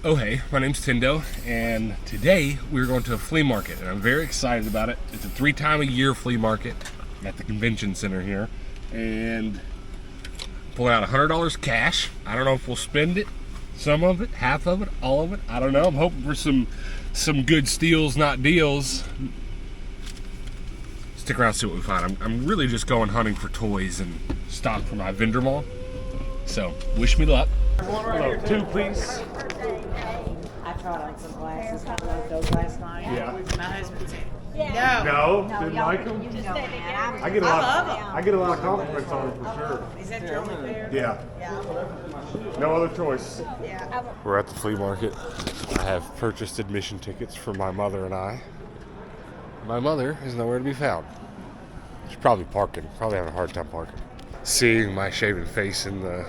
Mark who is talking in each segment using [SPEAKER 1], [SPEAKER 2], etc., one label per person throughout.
[SPEAKER 1] Oh hey, my name's TENDO, and today we're going to a flea market, and I'm very excited about it. It's a 3-time-a-year flea market at the convention center here, and pulling out $100 cash. I don't know if we'll spend it, some of it, half of it, all of it. I don't know. I'm hoping for some good steals, not deals. Stick around, see what we find. I'm really just going hunting for toys and stock for my vendor mall. So wish me luck. Hello, 2 please.
[SPEAKER 2] I tried on some glasses, I like those last night.
[SPEAKER 1] Yeah.
[SPEAKER 2] My husband said,
[SPEAKER 1] No, didn't like them. I get a lot.
[SPEAKER 2] love 'em.
[SPEAKER 1] I get a lot of compliments on them for sure.
[SPEAKER 2] is that your only pair?
[SPEAKER 1] Yeah. No other choice.
[SPEAKER 2] Yeah.
[SPEAKER 1] We're at the flea market. I have purchased admission tickets for my mother and I. My mother is nowhere to be found. She's probably parking. Probably having a hard time parking. Seeing my shaven face in the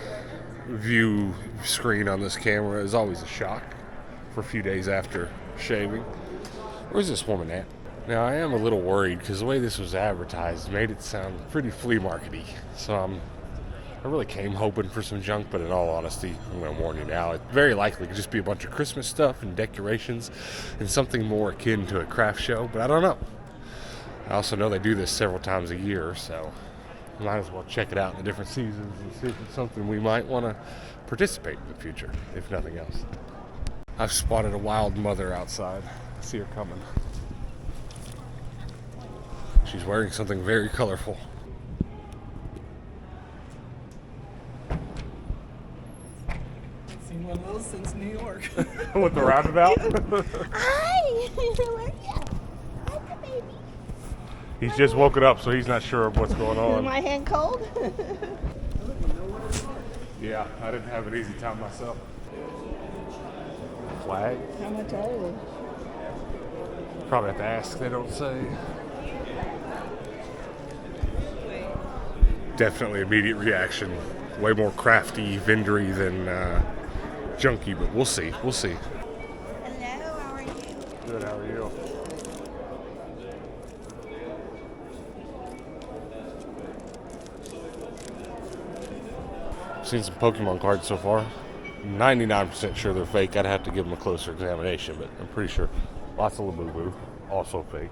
[SPEAKER 1] view screen on this camera is always a shock for a few days after shaving. Where's this woman at? Now I am a little worried because the way this was advertised made it sound pretty flea market-y. So I really came hoping for some junk, but in all honesty, I'm going to warn you now, it very likely could just be a bunch of Christmas stuff and decorations and something more akin to a craft show, but I don't know. I also know they do this several times a year, so might as well check it out in the different seasons and see if it's something we might want to participate in the future, if nothing else. I've spotted a wild mother outside. I see her coming. She's wearing something very colorful.
[SPEAKER 3] Seen one of those since New York.
[SPEAKER 1] With the roundabout?
[SPEAKER 4] Hi! Where are you? Hi, the baby.
[SPEAKER 1] He's just woken up, so he's not sure of what's going
[SPEAKER 4] Is
[SPEAKER 1] on.
[SPEAKER 4] my hand cold?
[SPEAKER 1] Yeah, I didn't have an easy time myself. Flag?
[SPEAKER 4] How much are they?
[SPEAKER 1] Probably have to ask, they don't say. Definitely immediate reaction. Way more crafty, vendory than junky, but we'll see. We'll see.
[SPEAKER 4] Hello, how are you?
[SPEAKER 1] Good, how are you? I've seen some Pokemon cards so far. 99% sure they're fake. I'd have to give them a closer examination, but I'm pretty sure. Lots of Labubu, also fake.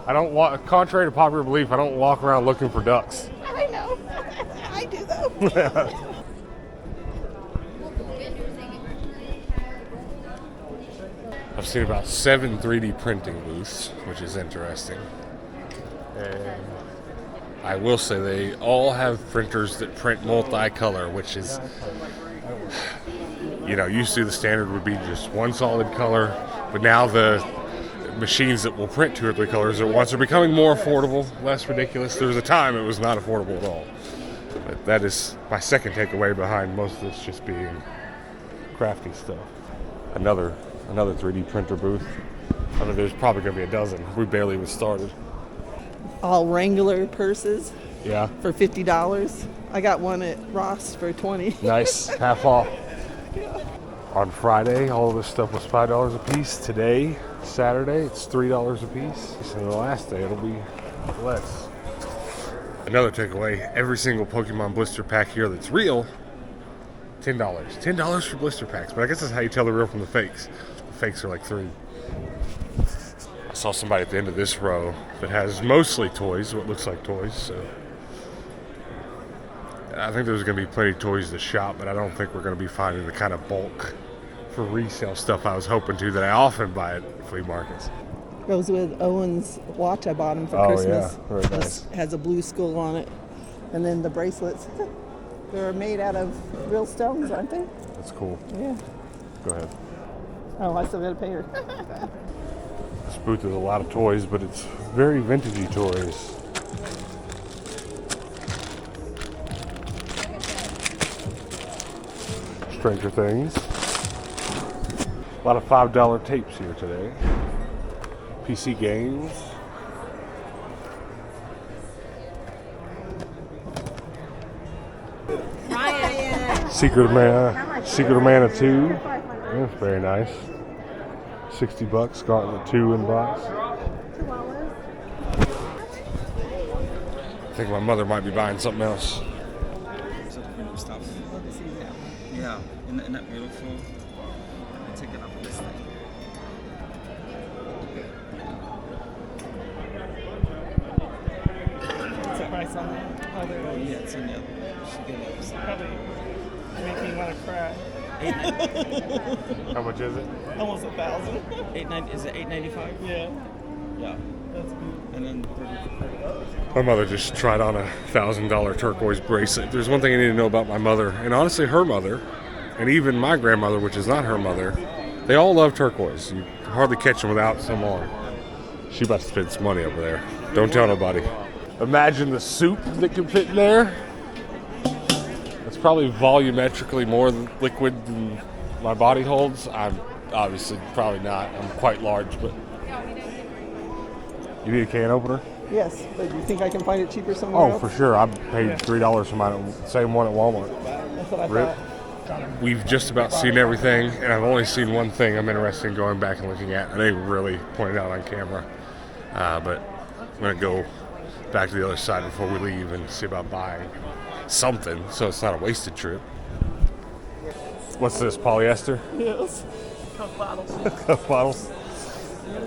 [SPEAKER 1] I don't walk, contrary to popular belief, I don't walk around looking for ducks.
[SPEAKER 4] I know. I do though.
[SPEAKER 1] I've seen about 7 3D printing booths, which is interesting. And I will say they all have printers that print multicolor, which is, used to the standard would be just one solid color, but now the machines that will print 2 or 3 colors at once are becoming more affordable, less ridiculous. There was a time it was not affordable at all. But that is my second takeaway behind most of this just being crafty stuff. Another 3D printer booth. I mean, there's probably going to be a dozen. We barely even started.
[SPEAKER 3] All Wrangler purses
[SPEAKER 1] Yeah.
[SPEAKER 3] for $50. I got one at Ross for $20.
[SPEAKER 1] Nice. Half off. On Friday, all of this stuff was $5 a piece. Today, Saturday, it's $3 a piece. And the last day, it'll be less. Another takeaway, every single Pokemon blister pack here that's real, $10. $10 for blister packs. But I guess that's how you tell the real from the fakes. The fakes are like $3. I saw somebody at the end of this row that has mostly toys, what looks like toys, so I think there's going to be plenty of toys to shop, but I don't think we're going to be finding the kind of bulk for resale stuff I was hoping to that I often buy at flea markets.
[SPEAKER 3] Goes with Owen's watch I bought him for Christmas.
[SPEAKER 1] Yeah, very nice.
[SPEAKER 3] This has a blue skull on it. And then the bracelets. They're made out of real stones, aren't they?
[SPEAKER 1] That's cool.
[SPEAKER 3] Yeah.
[SPEAKER 1] Go ahead.
[SPEAKER 3] Oh, I still gotta pay her.
[SPEAKER 1] This booth is a lot of toys, but it's very vintagey toys. Stranger Things. A lot of $5 tapes here today. PC games. Secret of Mana 2. That's very nice. $60. Gauntlet 2 in box. I think my mother might be buying something else.
[SPEAKER 5] Stuff. Yeah. Isn't that beautiful? Let me take it off of this thing.
[SPEAKER 3] What's the price on that?
[SPEAKER 5] Oh, yeah, it's on the other. Should get it.
[SPEAKER 3] Probably make me want to cry.
[SPEAKER 1] How much is it?
[SPEAKER 3] Almost 1,000.
[SPEAKER 5] Is it $8.95?
[SPEAKER 3] Yeah,
[SPEAKER 5] Yeah.
[SPEAKER 3] that's good.
[SPEAKER 5] And then
[SPEAKER 1] My mother just tried on a $1,000 turquoise bracelet. There's one thing I need to know about my mother, and honestly her mother, and even my grandmother, which is not her mother, they all love turquoise. You can hardly catch them without some on. She about to spend some money over there. Don't tell nobody. Imagine the soup that can fit in there. It's probably volumetrically more liquid than my body holds. I'm obviously probably not. I'm quite large, but... You need a can opener?
[SPEAKER 3] Yes, but you think I can find it cheaper somewhere else?
[SPEAKER 1] Oh, for sure. I paid $3 for mine, same one at Walmart.
[SPEAKER 3] That's what I
[SPEAKER 1] Rip.
[SPEAKER 3] thought.
[SPEAKER 1] We've just about seen everything, and I've only seen one thing I'm interested in going back and looking at. I didn't really point it out on camera, but I'm going to go back to the other side before we leave and see about buying something so it's not a wasted trip. What's this, polyester?
[SPEAKER 3] Yes. Coke bottles.
[SPEAKER 1] Coke bottles?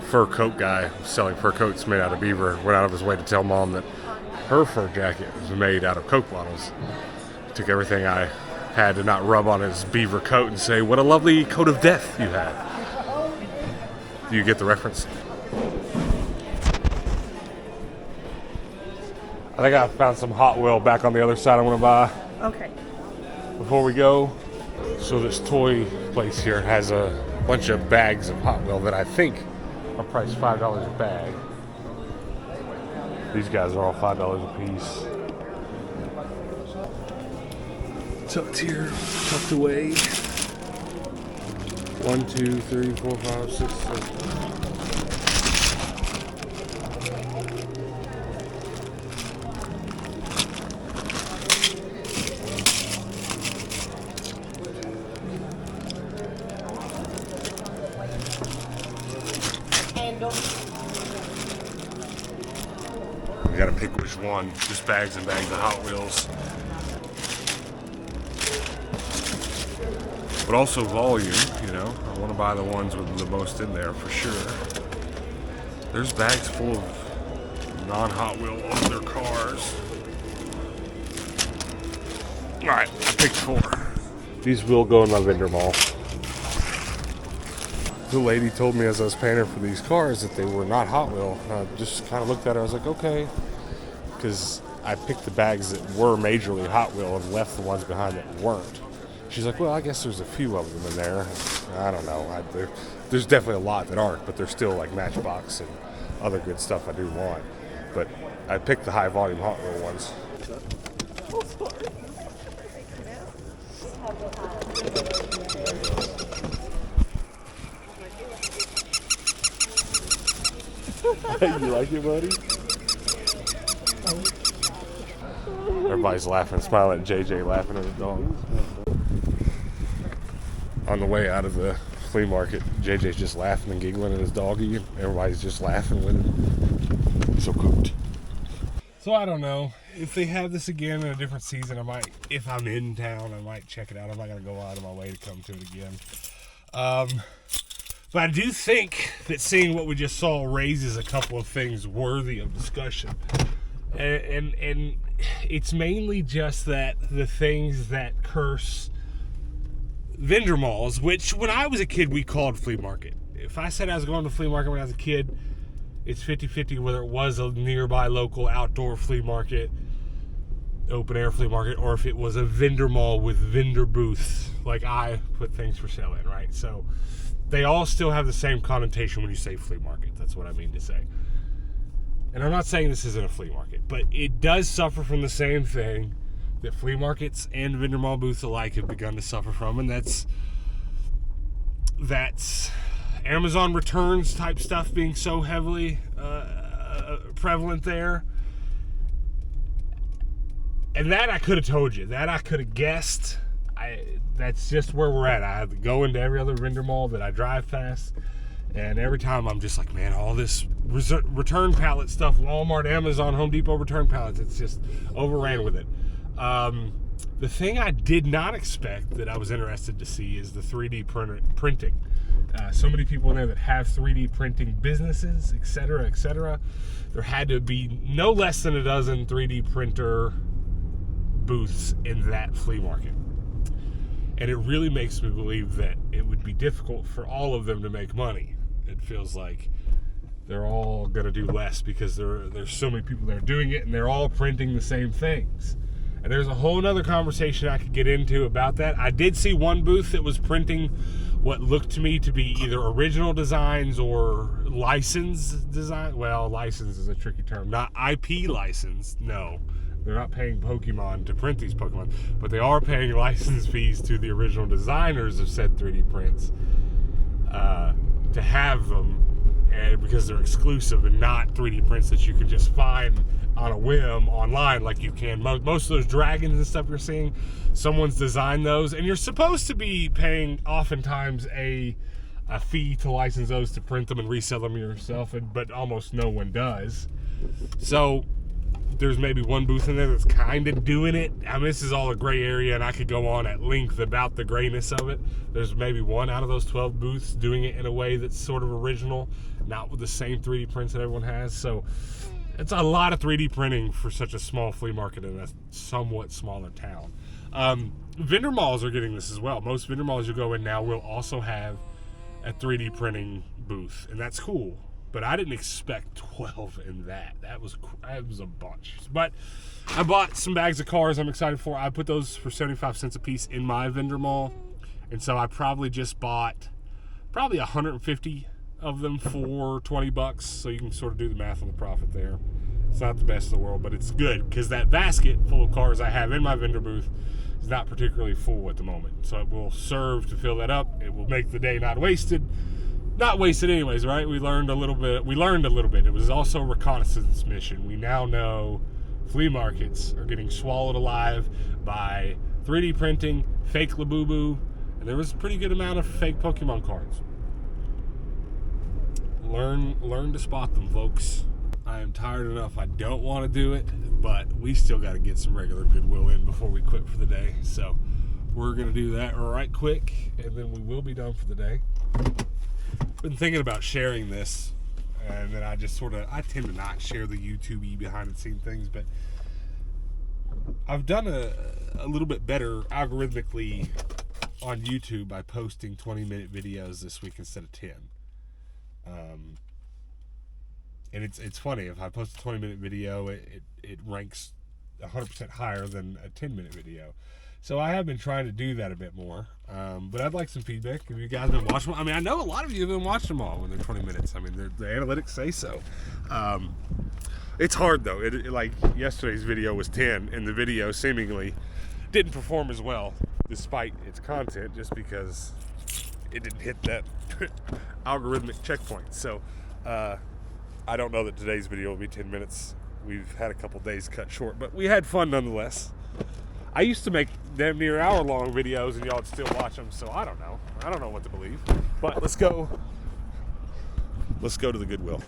[SPEAKER 1] Fur coat guy selling fur coats made out of beaver went out of his way to tell Mom that her fur jacket was made out of Coke bottles. Took everything I had to not rub on his beaver coat and say, what a lovely coat of death you have. Do you get the reference? I think I found some Hot Wheel back on the other side I want to buy
[SPEAKER 3] Okay.
[SPEAKER 1] before we go. So this toy place here has a bunch of bags of Hot Wheel that I think are priced $5 a bag. These guys are all $5 a piece. Tucked here, tucked away. 1, 2, 3, 4, 5, 6, 7. You gotta pick which one. Just bags and bags of Hot Wheels. But also volume, you know. I want to buy the ones with the most in there for sure. There's bags full of non-Hot Wheel on their cars. Alright, I picked 4. These will go in my vendor mall. The lady told me as I was paying her for these cars that they were not Hot Wheel. And I just kind of looked at her, I was like, okay. Because I picked the bags that were majorly Hot Wheel and left the ones behind that weren't. She's like, well, I guess there's a few of them in there. I don't know. There's definitely a lot that aren't, but they're still like Matchbox and other good stuff I do want. But I picked the high volume Hot Wheel ones. You like it, buddy? Everybody's laughing and smiling at JJ laughing at his dog. On the way out of the flea market, JJ's just laughing and giggling at his doggy, and everybody's just laughing with him. He's so cooked. So I don't know. If they have this again in a different season, I might, if I'm in town, I might check it out. I'm not going to go out of my way to come to it again. But I do think that seeing what we just saw raises a couple of things worthy of discussion. And it's mainly just that the things that curse vendor malls, which when I was a kid we called flea market. If I said I was going to flea market when I was a kid, it's 50-50 whether it was a nearby local outdoor flea market, open air flea market, or if it was a vendor mall with vendor booths like I put things for sale in, right? So they all still have the same connotation when you say flea market. That's what I mean to say. And I'm not saying this isn't a flea market, but it does suffer from the same thing that flea markets and vendor mall booths alike have begun to suffer from, and that's Amazon returns type stuff being so heavily prevalent there. And that I could have told you. That I could have guessed. That's just where we're at. I have to go into every other vendor mall that I drive past, and every time I'm just like, man, all this return pallet stuff, Walmart, Amazon, Home Depot return pallets, it's just overran with it. The thing I did not expect that I was interested to see is the 3D printing. So many people in there that have 3D printing businesses, etc., etc. There had to be no less than a dozen 3D printer booths in that flea market. And it really makes me believe that it would be difficult for all of them to make money. It feels like they're all going to do less because there's so many people that are doing it, and they're all printing the same things. And there's a whole nother conversation I could get into about that. I did see one booth that was printing what looked to me to be either original designs or licensed design. Well, license is a tricky term. Not IP licensed, no. They're not paying Pokemon to print these Pokemon, but they are paying license fees to the original designers of said 3D prints to have them, and because they're exclusive and not 3D prints that you can just find on a whim online like you can. Most of those dragons and stuff you're seeing, someone's designed those, and you're supposed to be paying oftentimes a fee to license those to print them and resell them yourself, but almost no one does. So there's maybe one booth in there that's kind of doing it. I mean, this is all a gray area, and I could go on at length about the grayness of it. There's maybe one out of those 12 booths doing it in a way that's sort of original, not with the same 3D prints that everyone has. So it's a lot of 3D printing for such a small flea market in a somewhat smaller town. Vendor malls are getting this as well. Most vendor malls you go in now will also have a 3D printing booth, and that's cool. But I didn't expect 12 in that. That was a bunch. But I bought some bags of cars I'm excited for. I put those for 75 cents a piece in my vendor mall. And so I probably just bought 150 of them for $20. So you can sort of do the math on the profit there. It's not the best in the world, but it's good because that basket full of cars I have in my vendor booth is not particularly full at the moment. So it will serve to fill that up. It will make the day not wasted. Not wasted anyways, right? We learned a little bit. It was also a reconnaissance mission. We now know flea markets are getting swallowed alive by 3D printing, fake Labubu, and there was a pretty good amount of fake Pokemon cards. Learn to spot them, folks. I am tired enough. I don't want to do it, but we still got to get some regular Goodwill in before we quit for the day. So we're going to do that right quick, and then we will be done for the day. Been thinking about sharing this, and then I tend to not share the YouTube-y behind the scene things, but I've done a little bit better algorithmically on YouTube by posting 20-minute videos this week instead of 10. And it's funny, if I post a 20-minute video, it ranks 100% higher than a 10-minute video. So I have been trying to do that a bit more, but I'd like some feedback. Have you guys been watching them? I mean, I know a lot of you have been watching them all when they're 20 minutes. I mean, the analytics say so. It's hard, though. Like, yesterday's video was 10, and the video seemingly didn't perform as well, despite its content, just because it didn't hit that algorithmic checkpoint. So I don't know that today's video will be 10 minutes. We've had a couple days cut short, but we had fun nonetheless. I used to make damn near hour-long videos, and y'all would still watch them, so I don't know. I don't know what to believe. But let's go to the Goodwill.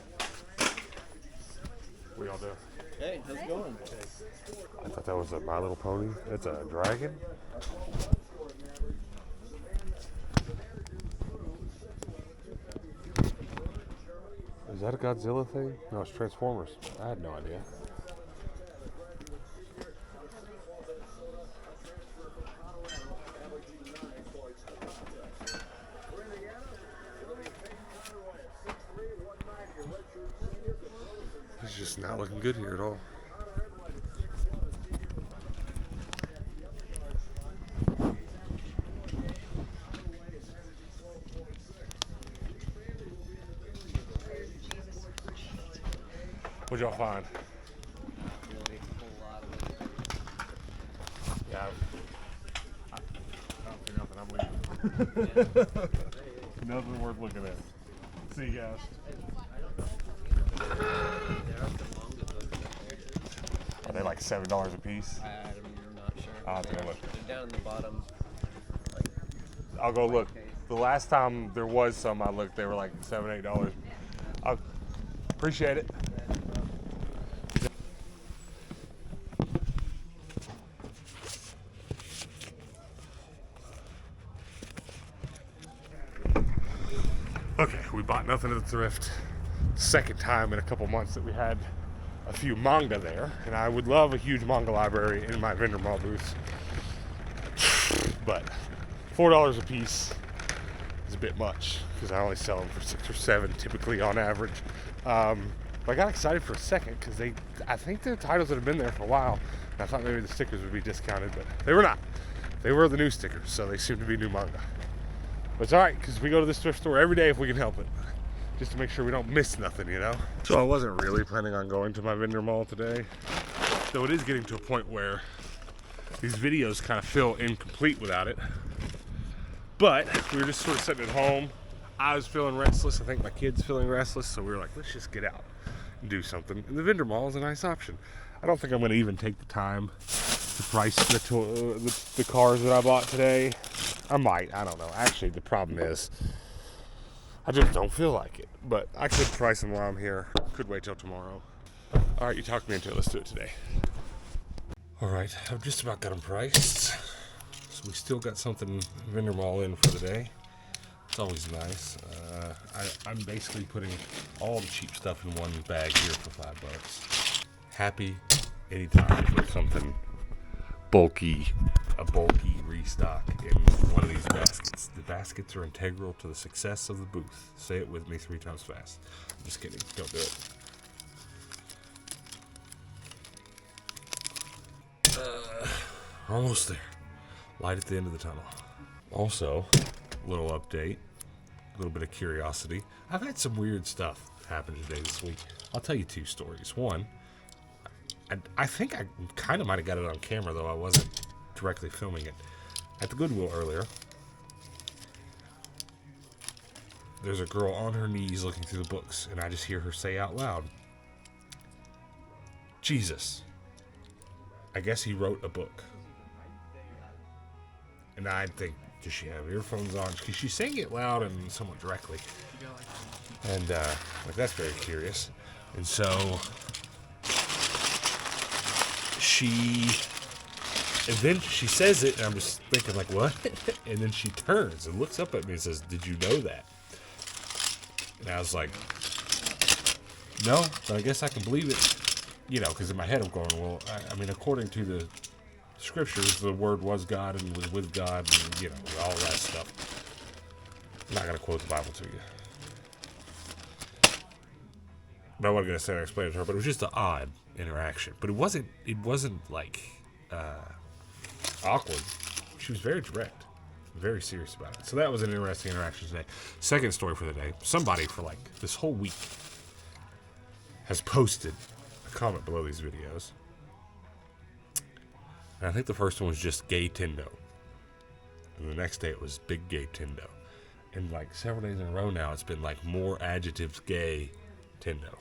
[SPEAKER 1] What y'all doing?
[SPEAKER 5] Hey, how's it going?
[SPEAKER 1] I thought that was a My Little Pony. That's a dragon? Is that a Godzilla thing? No, it's Transformers. I had no idea. It's just not looking good here at all. What'd y'all find? Yeah, I don't see nothing. I'm leaving. Nothing worth looking at. See you guys. Are they like $7 a piece?
[SPEAKER 5] I'm not sure.
[SPEAKER 1] I'll have to go look.
[SPEAKER 5] They're down in the bottom.
[SPEAKER 1] I'll go look. The last time there was some I looked, they were like $7, $8. I appreciate it. Okay, we bought nothing at the thrift. Second time in a couple months that we had a few manga there, and I would love a huge manga library in my vendor mall booth. But $4 a piece is a bit much because I only sell them for 6 or 7 typically on average. But I got excited for a second because I think they're titles that have been there for a while, and I thought maybe the stickers would be discounted, but they were not. They were the new stickers, so they seem to be new manga. But it's alright, because we go to this thrift store every day if we can help it. Just to make sure we don't miss nothing, you know? So I wasn't really planning on going to my vendor mall today. Though it is getting to a point where these videos kind of feel incomplete without it. But we were just sort of sitting at home. I was feeling restless. I think my kid's feeling restless. So we were like, let's just get out and do something. And the vendor mall is a nice option. I don't think I'm going to even take the time to price the cars that I bought today. I might. I don't know. Actually, the problem is I just don't feel like it. But I could price them while I'm here. Could wait till tomorrow. All right, you talked me into it. Let's do it today. All right, I've just about got them priced. So we still got something vendor mall in for the day. It's always nice. I'm basically putting all the cheap stuff in one bag here for $5. Happy anytime to put something a bulky restock in one of these baskets. The baskets are integral to the success of the booth. Say it with me 3 times fast. I'm just kidding. Don't do it. Almost there. Light at the end of the tunnel. Also, little update. A little bit of curiosity. I've had some weird stuff happen today this week. I'll tell you 2 stories. One, I think I kind of might have got it on camera, though I wasn't directly filming it. At the Goodwill earlier, there's a girl on her knees looking through the books, and I just hear her say out loud, Jesus, I guess he wrote a book. And I think, does she have earphones on? Because she's saying it loud and somewhat directly. And that's very curious. And so and then she says it, and I'm just thinking, like, what? And then she turns and looks up at me and says, did you know that? And I was like, no, but I guess I can believe it. You know, because in my head I'm going, well, I mean, according to the scriptures, the Word was God and was with God, and, you know, all that stuff. I'm not going to quote the Bible to you. But I wasn't going to say or explain it to her, but it was just an odd interaction. But it wasn't like awkward. She was very direct, very serious about it. So that was an interesting interaction today. Second story for the day. Somebody for like this whole week has posted a comment below these videos. And I think the first one was just gay TENDO. And the next day it was big gay TENDO. And like several days in a row now, it's been like more adjectives gay TENDO.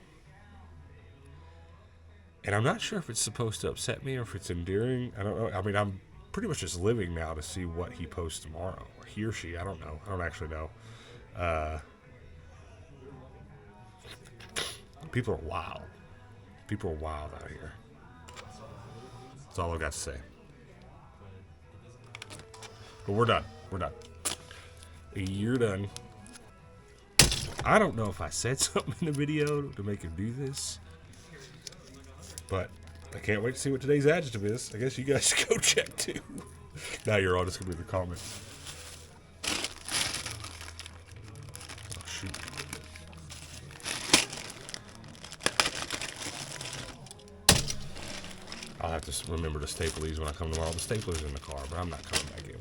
[SPEAKER 1] And I'm not sure if it's supposed to upset me or if it's endearing. I don't know. I mean, I'm pretty much just living now to see what he posts tomorrow. Or he or she, I don't know. I don't actually know. People are wild. People are wild out here. That's all I've got to say. But we're done. We're done. You're done. I don't know if I said something in the video to make him do this, but I can't wait to see what today's adjective is. I guess you guys should go check too. Now you're all just going to be in the comments. Oh, shoot. I'll have to remember to staple these when I come tomorrow. The stapler's in the car, but I'm not coming back in.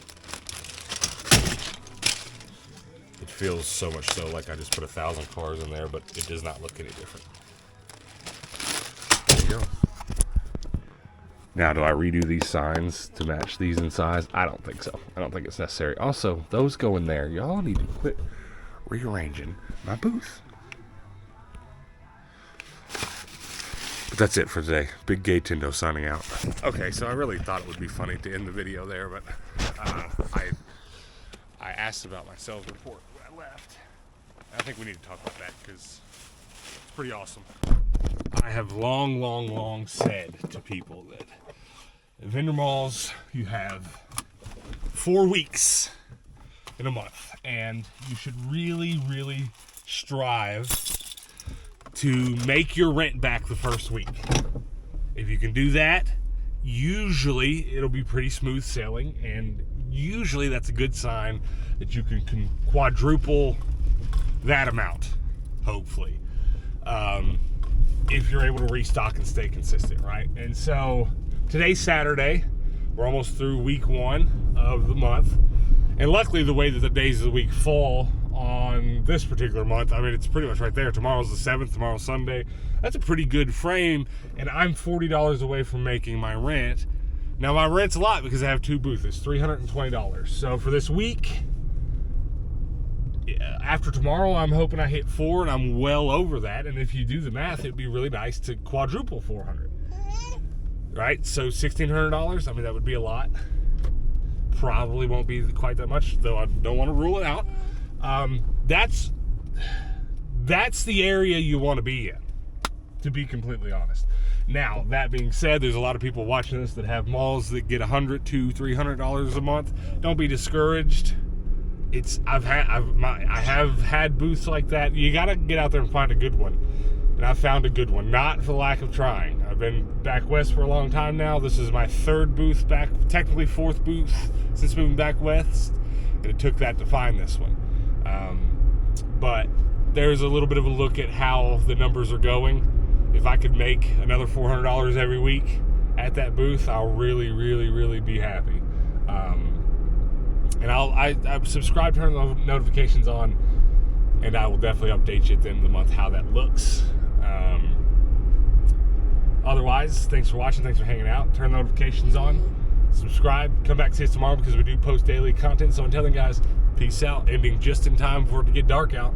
[SPEAKER 1] It feels so much so like I just put 1,000 cars in there, but it does not look any different. There you go. Now, do I redo these signs to match these in size? I don't think so. I don't think it's necessary. Also, those go in there. Y'all need to quit rearranging my booth. But that's it for today. Big Gay TENDO signing out. Okay, so I really thought it would be funny to end the video there, but I asked about my sales report when I left. I think we need to talk about that because it's pretty awesome. I have long said to people that at vendor malls, you have 4 weeks in a month. And you should really, really strive to make your rent back the first week. If you can do that, usually it'll be pretty smooth sailing, and usually that's a good sign that you can quadruple that amount, hopefully, if you're able to restock and stay consistent, right? And so today's Saturday. We're almost through week 1 of the month, and luckily the way that the days of the week fall on this particular month, I mean, it's pretty much right there. Tomorrow's the 7th, tomorrow's Sunday. That's a pretty good frame, and I'm $40 away from making my rent. Now, my rent's a lot because I have 2 booths. It's $320. So for this week, after tomorrow, I'm hoping I hit 4, and I'm well over that. And if you do the math, it'd be really nice to quadruple 400. Right? So $1,600, I mean, that would be a lot. Probably won't be quite that much, though I don't want to rule it out. That's the area you want to be in, to be completely honest. Now, that being said, there's a lot of people watching this that have malls that get $100 to $300 a month. Don't be discouraged. I have had booths like that. You got to get out there and find a good one. And I found a good one, not for lack of trying. I've been back west for a long time now. This is my 3rd booth back, technically 4th booth since moving back west. And it took that to find this one. But there's a little bit of a look at how the numbers are going. If I could make another $400 every week at that booth, I'll really, really, really be happy. And I subscribe, turn the notifications on, and I will definitely update you at the end of the month how that looks. Otherwise, thanks for watching, thanks for hanging out. Turn the notifications on, subscribe, come back to see us tomorrow because we do post daily content. So until then, guys, peace out. Ending just in time for it to get dark out.